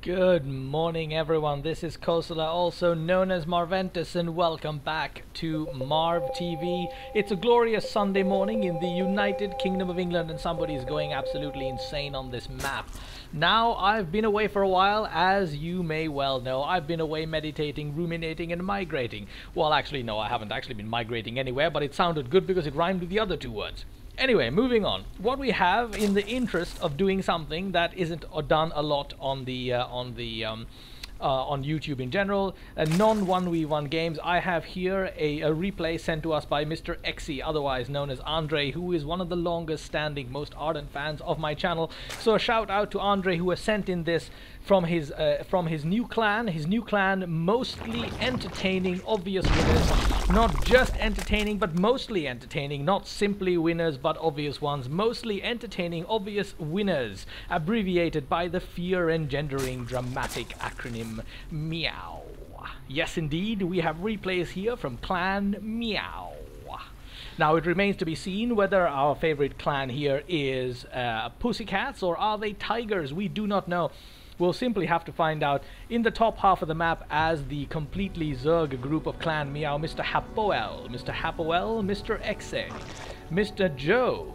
Good morning everyone, this is Kosala, also known as Marventus, and welcome back to Marv TV. It's a glorious Sunday morning in the United Kingdom of England and somebody is going absolutely insane on this map. Now, I've been away for a while, as you may well know. I've been away meditating, ruminating and migrating. Well, actually no, I haven't actually been migrating anywhere, but it sounded good because it rhymed with the other two words. Anyway, moving on. What we have, in the interest of doing something that isn't done a lot on YouTube in general, non-1v1 games, I have here a replay sent to us by Mr. Xe, otherwise known as Andre, who is one of the longest standing, most ardent fans of my channel. So a shout out to Andre, who has sent in this from his new clan, mostly entertaining, obvious winners. Not just entertaining, but mostly entertaining. Not simply winners, but obvious ones. Mostly entertaining, obvious winners. Abbreviated by the fear-engendering dramatic acronym Meow. Yes, indeed, we have replays here from Clan Meow. Now, it remains to be seen whether our favorite clan here is pussycats or are they tigers. We do not know. We'll simply have to find out. In the top half of the map, as the completely zerg group of Clan Meow, Mr. Hapoel, Mr. Xe, Mr. Joe,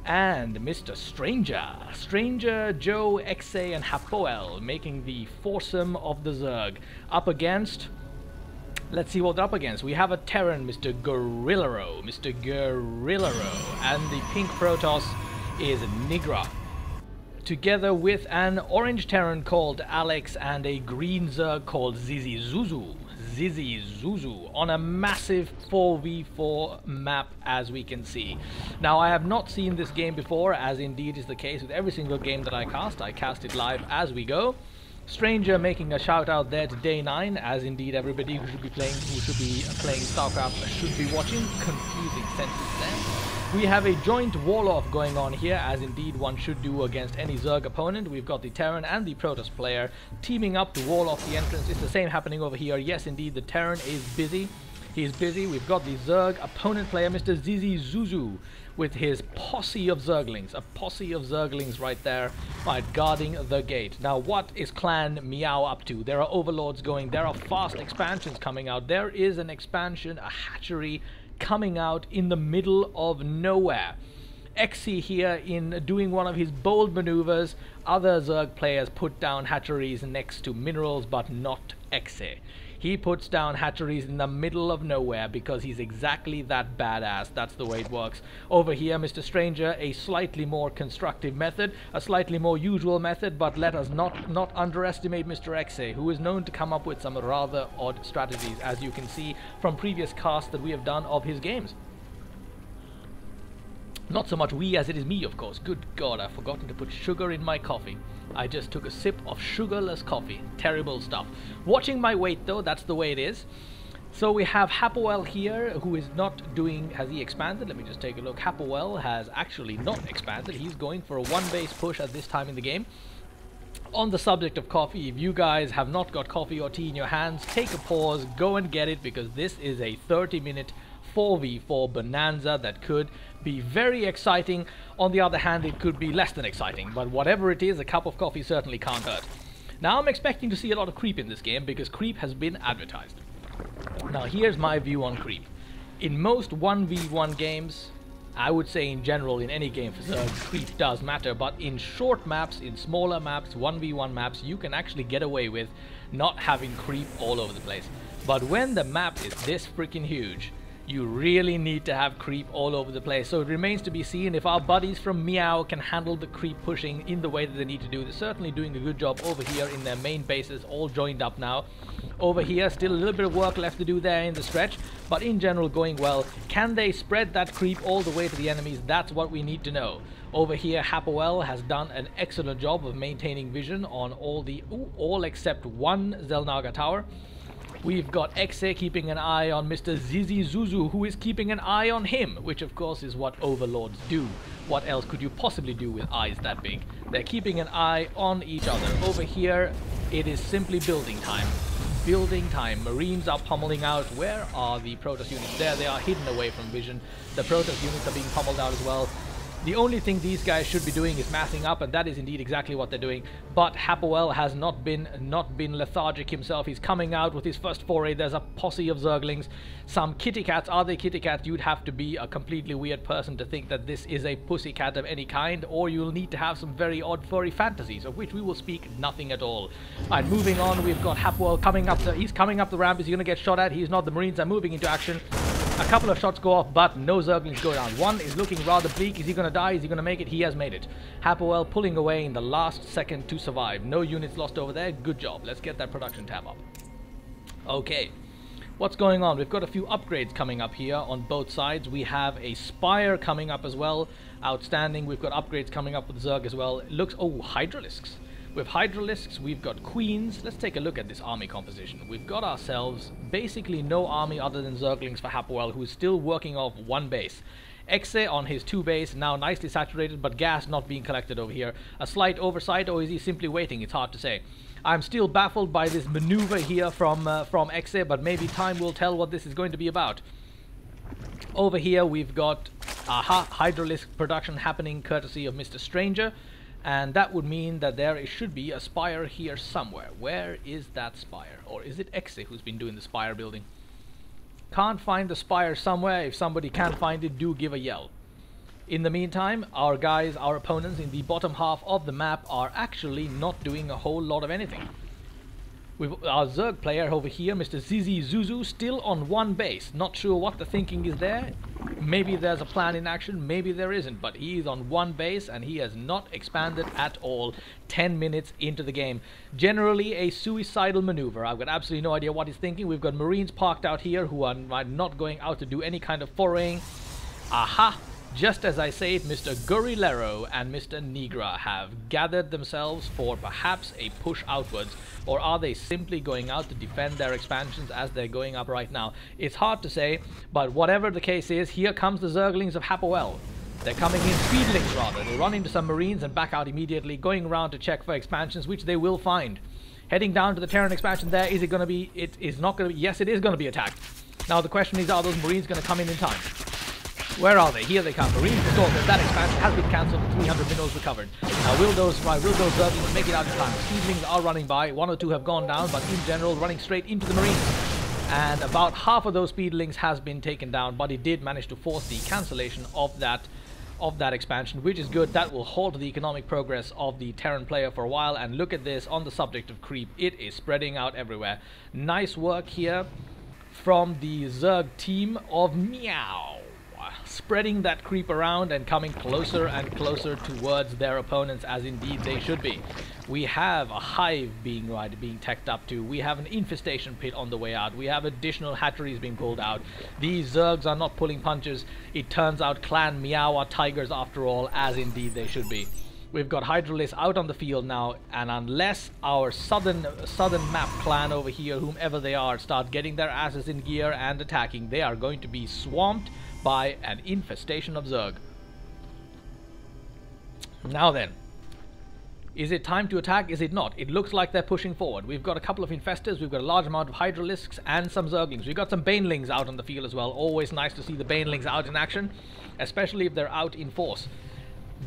and Mr. Stranger. Stranger, Joe, Xe, and Hapoel making the foursome of the zerg. Up against... Let's see what they're up against. We have a Terran, Mr. Gorillaro, and the pink Protoss is Nigra, together with an orange Terran called Alex and a green Zerg called ZvT, on a massive 4v4 map, as we can see. Now, I have not seen this game before, as indeed is the case with every single game that I cast. I cast it live as we go. Stranger making a shout out there to Day 9, as indeed everybody who should be playing Starcraft should be watching. Confusing sentences there. We have a joint wall-off going on here, as indeed one should do against any Zerg opponent. We've got the Terran and the Protoss player teaming up to wall off the entrance. It's the same happening over here. Yes, indeed, the Terran is busy. He's busy. We've got the Zerg opponent player, Mr. ZvT, with his posse of Zerglings. A posse of Zerglings right there, right, guarding the gate. Now, what is Clan Meow up to? There are overlords going. There are fast expansions coming out. There is an expansion, a hatchery, coming out in the middle of nowhere. Xe here in doing one of his bold maneuvers. Other Zerg players put down hatcheries next to minerals, but not Xe. He puts down hatcheries in the middle of nowhere because he's exactly that badass. That's the way it works. Over here, Mr. Stranger, a slightly more constructive method, a slightly more usual method, but let us not underestimate Mr. Xe, who is known to come up with some rather odd strategies, as you can see from previous casts that we have done of his games. Not so much we as it is me, of course. Good God, I've forgotten to put sugar in my coffee. I just took a sip of sugarless coffee. Terrible stuff. Watching my weight, though, that's the way it is. So we have Hapoel here, who is not doing... Has he expanded? Let me just take a look. Hapoel has actually not expanded. He's going for a one-base push at this time in the game. On the subject of coffee, if you guys have not got coffee or tea in your hands, take a pause, go and get it, because this is a 30-minute 4v4 bonanza that could be very exciting. On the other hand, it could be less than exciting, but whatever it is, a cup of coffee certainly can't hurt. Now, I'm expecting to see a lot of creep in this game because creep has been advertised. Now, here's my view on creep. In most 1v1 games, I would say in general in any game for Zerg, creep does matter, but in short maps, in smaller maps, 1v1 maps, you can actually get away with not having creep all over the place. But when the map is this freaking huge, you really need to have creep all over the place. So it remains to be seen if our buddies from Meow can handle the creep pushing in the way that they need to do. They're certainly doing a good job over here in their main bases, all joined up now. Over here, still a little bit of work left to do there in the stretch, but in general going well. Can they spread that creep all the way to the enemies? That's what we need to know. Over here, Hapoel has done an excellent job of maintaining vision on all except one Xel'Naga tower. We've got Xe keeping an eye on Mr. ZvT, who is keeping an eye on him, which of course is what overlords do. What else could you possibly do with eyes that big? They're keeping an eye on each other. Over here, it is simply building time. Building time. Marines are pummeling out. Where are the Protoss units? There they are, hidden away from vision. The Protoss units are being pummeled out as well. The only thing these guys should be doing is massing up, and that is indeed exactly what they're doing. But Happoel has not been lethargic himself. He's coming out with his first foray. There's a posse of zerglings, some kitty cats. Are they kitty cats? You'd have to be a completely weird person to think that this is a pussy cat of any kind, or you'll need to have some very odd furry fantasies, of which we will speak nothing at all. Alright, moving on, we've got Happoel coming up. He's coming up the ramp. Is he going to get shot at? He's not. The Marines are moving into action. A couple of shots go off, but no zerglings go down. One is looking rather bleak. Is he going to die? Is he going to make it? He has made it. Happoel pulling away in the last second to survive. No units lost over there. Good job. Let's get that production tab up. Okay. What's going on? We've got a few upgrades coming up here on both sides. We have a Spire coming up as well. Outstanding. We've got upgrades coming up with Zerg as well. It looks... Oh, Hydralisks. With Hydralisks, we've got Queens. Let's take a look at this army composition. We've got ourselves basically no army other than Zerglings for Happoel, who's still working off one base. Exe on his 2 base, now nicely saturated, but gas not being collected over here. A slight oversight, or is he simply waiting? It's hard to say. I'm still baffled by this maneuver here from Exe, but maybe time will tell what this is going to be about. Over here, we've got Hydralisk production happening courtesy of Mr. Stranger. And that would mean that there should be a Spire here somewhere. Where is that Spire? Or is it Exe who's been doing the Spire building? Can't find the Spire somewhere. If somebody can find it, do give a yell. In the meantime, our guys, our opponents in the bottom half of the map are actually not doing a whole lot of anything. With our Zerg player over here, Mr. ZvT, still on one base. Not sure what the thinking is there. Maybe there's a plan in action, maybe there isn't, but he is on one base and he has not expanded at all 10 minutes into the game. Generally a suicidal maneuver. I've got absolutely no idea what he's thinking. We've got Marines parked out here who are not going out to do any kind of foraying. Aha! Just as I say it, Mr. Guerrillero and Mr. Nigra have gathered themselves for perhaps a push outwards, or are they simply going out to defend their expansions as they're going up right now? It's hard to say, but whatever the case is, here comes the Zerglings of Happoel. They're coming in, speedlings rather. They run into some Marines and back out immediately, going around to check for expansions, which they will find. Heading down to the Terran expansion there, is it going to be... It is not going to be... Yes, it is going to be attacked. Now the question is, are those Marines going to come in time? Where are they? Here they come. Marines restored. That expansion has been cancelled and 300 minerals recovered. Now will those Zerglings make it out in time? Speedlings are running by. 1 or 2 have gone down, but in general running straight into the Marines. And about half of those speedlings has been taken down, but it did manage to force the cancellation of that expansion, which is good. That will halt the economic progress of the Terran player for a while. And look at this on the subject of creep. It is spreading out everywhere. Nice work here from the Zerg team of Meow. Spreading that creep around and coming closer and closer towards their opponents, as indeed they should be. We have a hive being teched up to. We have an infestation pit on the way out. We have additional hatcheries being pulled out. These Zergs are not pulling punches. It turns out Clan Meow are tigers after all, as indeed they should be. We've got Hydralisks out on the field now, and unless our southern map clan over here, whomever they are, start getting their asses in gear and attacking, they are going to be swamped by an infestation of Zerg. Now then, is it time to attack? Is it not? It looks like they're pushing forward. We've got a couple of infestors, we've got a large amount of Hydralisks and some Zerglings. We've got some Banelings out on the field as well. Always nice to see the Banelings out in action, especially if they're out in force.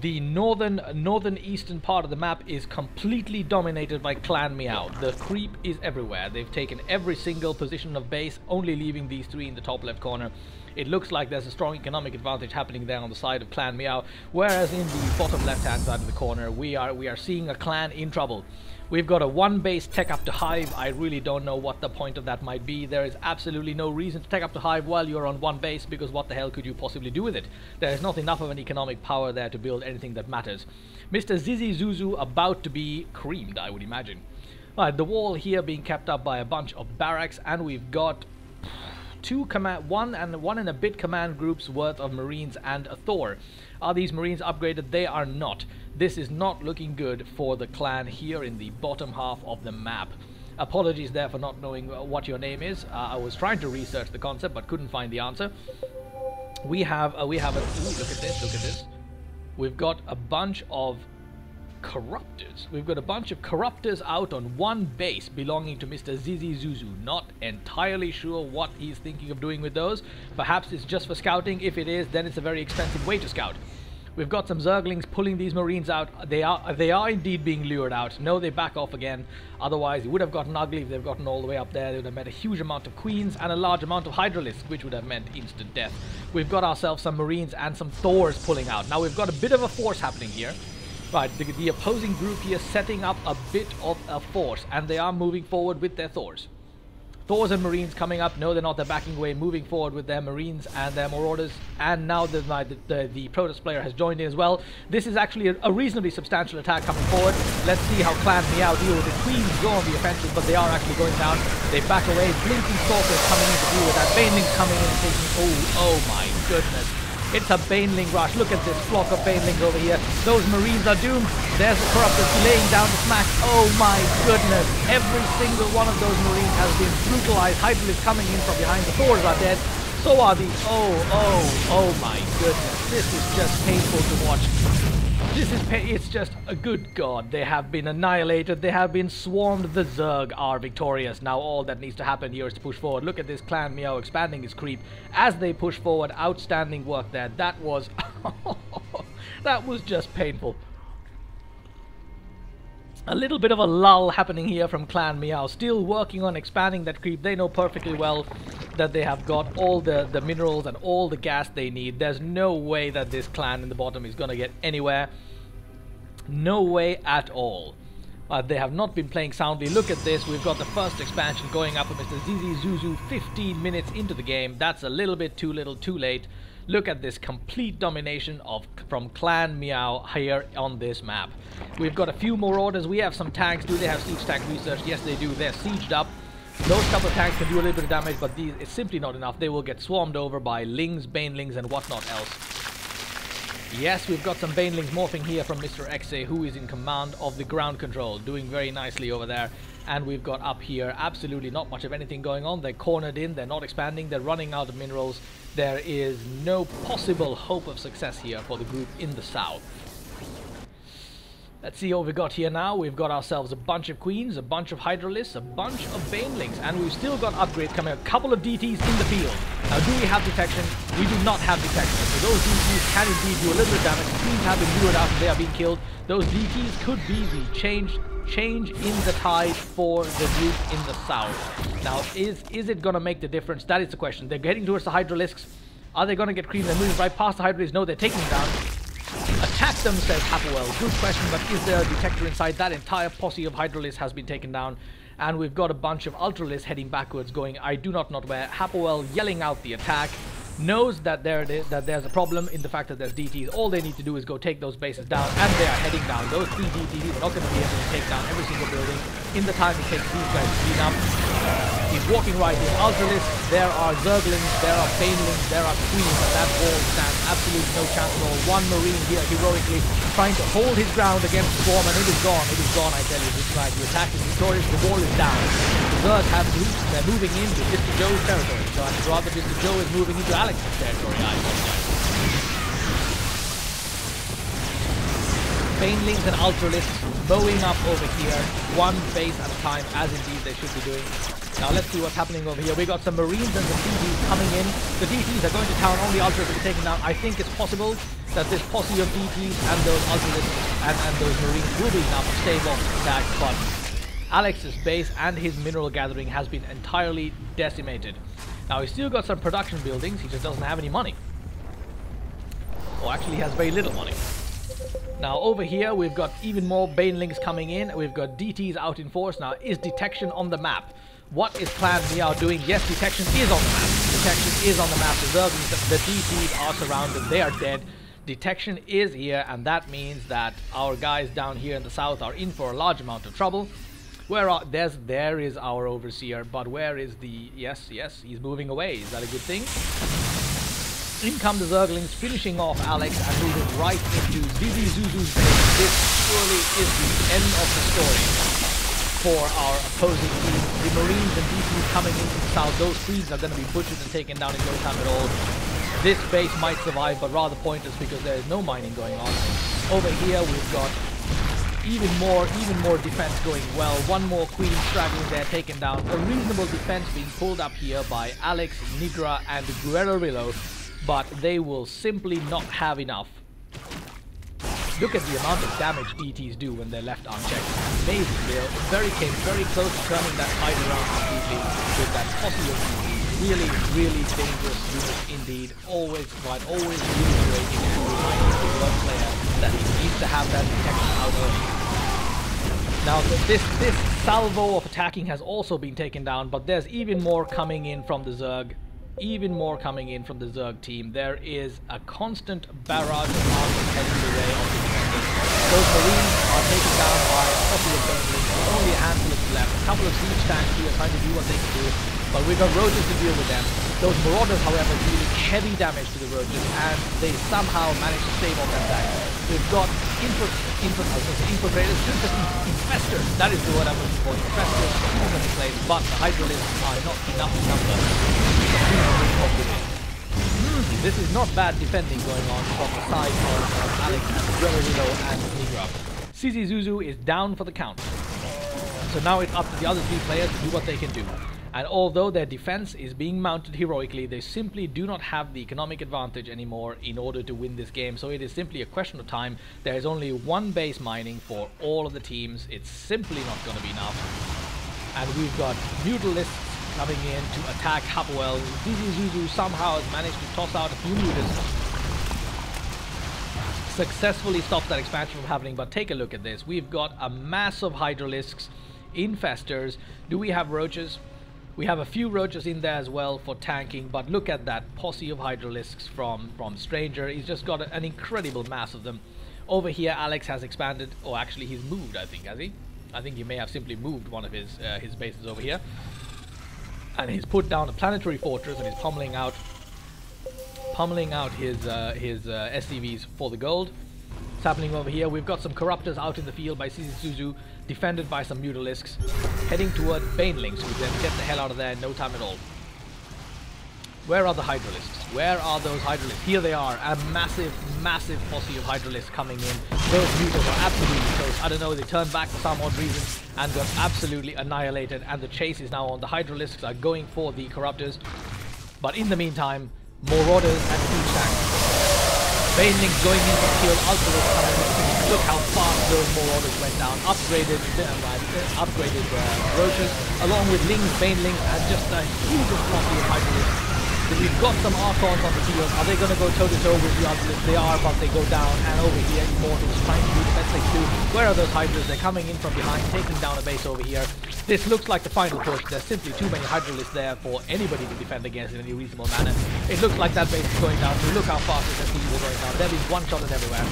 The northeastern part of the map is completely dominated by Clan Meow. The creep is everywhere. They've taken every single position of base, only leaving these 3 in the top left corner. It looks like there's a strong economic advantage happening there on the side of Clan Meow, whereas in the bottom left-hand side of the corner, we are seeing a clan in trouble. We've got a 1 base tech up to Hive. I really don't know what the point of that might be. There is absolutely no reason to tech up to Hive while you're on 1 base, because what the hell could you possibly do with it? There is not enough of an economic power there to build anything that matters. Mr. ZvT about to be creamed, I would imagine. Alright, the wall here being kept up by a bunch of barracks, and we've got one and a bit command groups worth of Marines and a Thor. Are these Marines upgraded? They are not. This is not looking good for the clan here in the bottom half of the map. Apologies there for not knowing what your name is. I was trying to research the concept but couldn't find the answer. We have a ooh, look at this. We've got a bunch of corruptors. We've got a bunch of corruptors out on 1 base belonging to Mr. ZvT. Not entirely sure what he's thinking of doing with those. Perhaps it's just for scouting. If it is, then it's a very expensive way to scout. We've got some zerglings pulling these marines out. They are indeed being lured out. No, they back off again. Otherwise, it would have gotten ugly if they've gotten all the way up there. They would have met a huge amount of queens and a large amount of hydralisks, which would have meant instant death. We've got ourselves some marines and some Thors pulling out. Now, we've got a bit of a force happening here. Right, the opposing group here setting up a bit of a force, and they are moving forward with their Thors. Thors and Marines coming up. No, they're not. They're backing away, moving forward with their Marines and their Marauders. And now the Protoss player has joined in as well. This is actually a reasonably substantial attack coming forward. Let's see how Clan Meow deal with it. Queens go on the offensive, but they are actually going down. They back away. Blinking Stalkers coming in to deal with that. Banelings coming in and taking... Oh my goodness. It's a Baneling rush. Look at this flock of Banelings over here. Those Marines are doomed. There's the Corruptors laying down the smack. Oh my goodness. Every single one of those Marines has been brutalized. Hydralisks coming in from behind. The Thors are dead. So are these. Oh my goodness. This is just painful to watch. It's just a good god. They have been annihilated. They have been swarmed. The Zerg are victorious. Now all that needs to happen here is to push forward. Look at this Clan Meow expanding his creep as they push forward. Outstanding work there. That was that was just painful. A little bit of a lull happening here from Clan Meow. Still working on expanding that creep. They know perfectly well that they have got all the minerals and all the gas they need. There's no way that this clan in the bottom is going to get anywhere. No way at all. They have not been playing soundly. Look at this. We've got the first expansion going up for Mr. ZvT 15 minutes into the game. That's a little bit too little, too late. Look at this complete domination from Clan Meow here on this map. We've got a few more orders. We have some tanks. Do they have siege tank research? Yes, they do. They're sieged up. Those couple of tanks can do a little bit of damage, but it's simply not enough. They will get swarmed over by Lings, Banelings, and whatnot else. Yes, we've got some Banelings morphing here from Mr. Exe, who is in command of the ground control, doing very nicely over there. And we've got up here absolutely not much of anything going on. They're cornered in, they're not expanding, they're running out of minerals. There is no possible hope of success here for the group in the south. Let's see what we got here now. We've got ourselves a bunch of Queens, a bunch of Hydralisks, a bunch of Banelings, and we've still got upgrades coming. A couple of DTs in the field. Now, do we have detection? We do not have detection. So those DTs can indeed do a little bit of damage. The Queens have been lured out and they are being killed. Those DTs could be the change in the tide for the group in the south. Now, is it going to make the difference? That is the question. They're getting towards the Hydralisks. Are they going to get creamed? They're moving right past the Hydralisks. No, they're taking them down. Attack them, says Hapwell. Good question, but is there a detector inside? That entire posse of Hydralisks has been taken down. And we've got a bunch of Ultralisks heading backwards going, I do not know where. Hapwell yelling out the attack. Knows that there's a problem in the fact that there's DTs. All they need to do is go take those bases down, and they are heading down. Those 3 DTs are not going to be able to take down every single building in the time it takes these guys to clean up. He's walking right in. Ultralisks, there are Zerglings, there are Banelings, there are Queens, and that wall stands absolutely no chance at all. One Marine here heroically trying to hold his ground against the swarm, and it is gone. It is gone, I tell you. This right. The attack is victorious. The wall is down. The Zerg have groups. They're moving into Mr. Joe's territory. So I'd rather Mr. Joe is moving into Alex's territory. I apologize. Banelings and Ultralisks mowing up over here, one base at a time, as indeed they should be doing. Now let's see what's happening over here. We got some Marines and some DTs coming in. The DTs are going to town, only Ultras will be taken down. I think it's possible that this posse of DTs and those Ultralisks and those Marines will be enough to stave off the attack, but Alex's base and his mineral gathering has been entirely decimated. Now he's still got some production buildings, he just doesn't have any money. Or actually he has very little money. Now over here we've got even more Banelings coming in. We've got DTs out in force. Now is detection on the map? What is Clan Meow doing? Yes, detection is on the map. Detection is on the map. The DTs are surrounded. They are dead. Detection is here, and that means that our guys down here in the south are in for a large amount of trouble. There is our overseer, but where is the... Yes, he's moving away. Is that a good thing? In come the Zerglings, finishing off Alex and moving right into ZvT's base. This surely is the end of the story for our opposing team. The Marines and DTs coming into the south. Those Queens are going to be butchered and taken down in no time at all. This base might survive, but rather pointless because there is no mining going on. Over here we've got even more defense going well. One more Queen straggling there, taken down. A reasonable defense being pulled up here by Alex, Nigra, and Guerrillo, but they will simply not have enough Look at the amount of damage DTs do when they're left unchecked. Amazing. They came very close to turning that fight around completely with that posse of DTs. Really, really dangerous unit indeed. Always reiterating and reminding the one player that he needs to have that protection out early. Now this salvo of attacking has also been taken down, but there's even more coming in from the zerg. Even more coming in from the zerg team. There is a constant barrage of armies heading the way of the defenders. Those marines are taken down by a couple of banelings. Only a handful of left. A couple of siege tanks here trying to do what they can do. But we've got roaches to deal with them. Those marauders, however, dealing heavy damage to the roaches, and they somehow manage to save on that attack. We've got infiltrators, infestors. That is the word I'm looking for. Infestors all over the place, but the hydralisks are not enough in number. This is not bad defending going on from the side of Alex and Guerrero and Nigra. ZvT is down for the count. So now it's up to the other three players to do what they can do. And although their defense is being mounted heroically, they simply do not have the economic advantage anymore in order to win this game. So it is simply a question of time. There is only one base mining for all of the teams. It's simply not going to be enough. And we've got Mutalists coming in to attack Hapwell. ZvT somehow has managed to toss out a few Mutalists. Successfully stops that expansion from happening, but take a look at this. We've got a mass of Hydralisks, Infestors. Do we have Roaches? We have a few Roaches in there as well for tanking, but look at that posse of Hydralisks from Stranger. He's just got an incredible mass of them. Over here, Alex has expanded, or actually he's moved, I think, has he? I think he may have simply moved one of his bases over here. And he's put down a planetary fortress and he's pummeling out his SCVs for the gold. It's happening over here. We've got some Corruptors out in the field by ZvT, defended by some Mutalisks, heading toward Banelings, who then get the hell out of there in no time at all. Where are the Hydralisks? Where are those Hydralisks? Here they are, a massive, massive posse of Hydralisks coming in. Those Mutals are absolutely close. I don't know, they turned back for some odd reason and got absolutely annihilated, and the chase is now on. The Hydralisks are going for the Corruptors, but in the meantime, Marauders and siege tanks. Banelings going in for kill, Ultras coming in. Look how fast those Marauders went down. Upgraded Roaches, along with Lings, Banelings, and just a huge quantity of Hydralisks. We've got some Archons on the field. Are they going to go toe-to-toe with the Ultras? They are, but they go down. And over here, Immortals trying to do the best they can do. Where are those Hydras? They're coming in from behind, taking down a base over here. This looks like the final push. There's simply too many Hydralisks there for anybody to defend against in any reasonable manner. It looks like that base is going down. So look how fast the SCVs are going down. They're being one-shotted everywhere.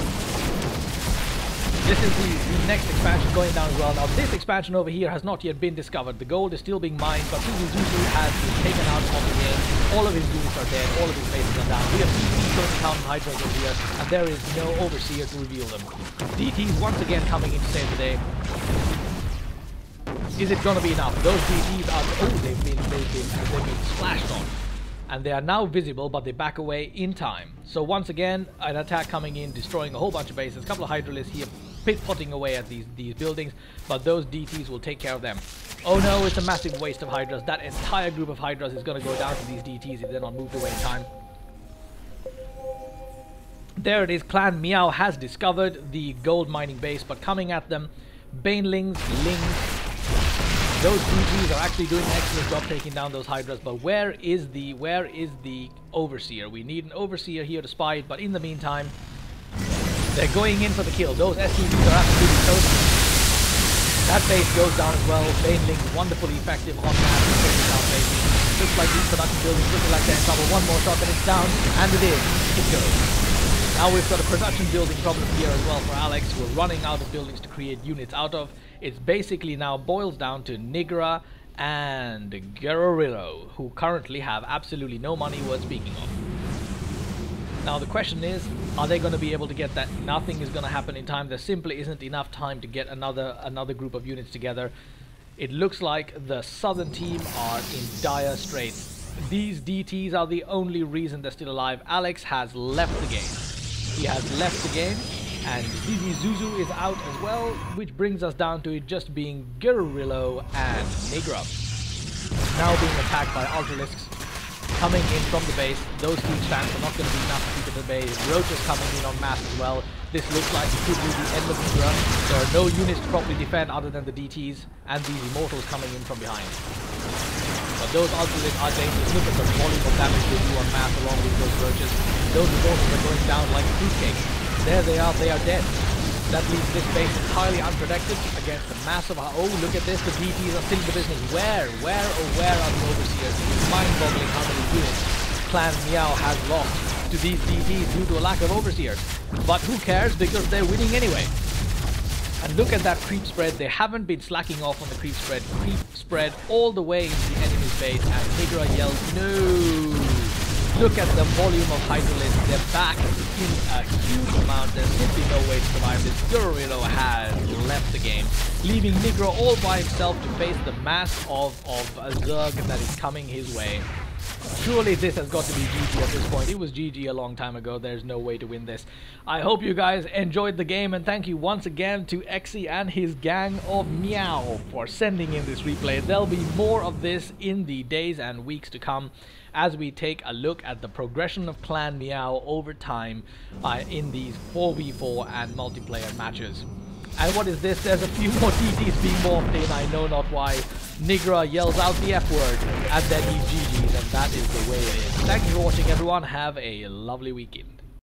This is the next expansion going down as well. Now this expansion over here has not yet been discovered. The gold is still being mined, but ZvT has been taken out of the game. All of his units are dead, all of his bases are down. We have CCs going to count Hydras over here, and there is no Overseer to reveal them. DTs once again coming in to save the day. Is it going to be enough? Those DTs are... Oh, they've been splashed on. And they are now visible, but they back away in time. So once again, an attack coming in, destroying a whole bunch of bases. A couple of Hydralisks here pit-potting away at these buildings, but those DTs will take care of them. Oh no, it's a massive waste of Hydras. That entire group of Hydras is going to go down to these DTs if they're not moved away in time. There it is. Clan Meow has discovered the gold mining base, but coming at them, Banelings, Lings, those DTs are actually doing an excellent job taking down those Hydras, but where is the Overseer? We need an Overseer here to spy it, but in the meantime, they're going in for the kill. Those SCVs are absolutely toast. That base goes down as well. Banelings wonderfully effective on that, taking down bases. Looks like these production buildings looking like they're in trouble. One more shot and it's down, and it is. It goes. Now we've got a production building problem here as well for Alex. We're running out of buildings to create units out of. It's basically now boils down to Nigra and Guerrero, who currently have absolutely no money worth speaking of. Now the question is, are they going to be able to get that? Nothing is going to happen in time. There simply isn't enough time to get another group of units together. It looks like the southern team are in dire straits. These DTs are the only reason they're still alive. Alex has left the game. He has left the game, and ZvT is out as well, which brings us down to it just being Guerrero and Nigra. Now being attacked by Ultralisks coming in from the base. Those siege tanks are not going to be enough to keep it at bay. Roaches coming in en masse as well. This looks like it could be the end of Nigra. There are no units to properly defend other than the DTs and these immortals coming in from behind. But those ultimates are dangerous. Look at the volume of damage they do on mass along with those roaches. Those immortals are going down like fruitcake. There they are dead. That leaves this base entirely unprotected against the massive... Oh, look at this, the DTs are still in the business. Where are the overseers? It's mind-boggling how many units Clan Meow has lost to these DTs due to a lack of overseers. But who cares, because they're winning anyway. And look at that creep spread. They haven't been slacking off on the creep spread. Creep spread all the way into the enemy's base, and Nigra yells, no! Look at the volume of Hydrolysts. They're back in a huge amount. There's simply no way to survive this. Dorito has left the game, leaving Nigra all by himself to face the mass of a zerg that is coming his way. Surely this has got to be GG at this point. It was GG a long time ago. There's no way to win this. I hope you guys enjoyed the game, and thank you once again to Exy and his gang of Meow for sending in this replay. There'll be more of this in the days and weeks to come as we take a look at the progression of Clan Meow over time in these 4v4 and multiplayer matches. And what is this? There's a few more DTs being morphed in, I know not why. Nigra yells out the F word, and then he GG's, and that is the way it is. Thank you for watching, everyone. Have a lovely weekend.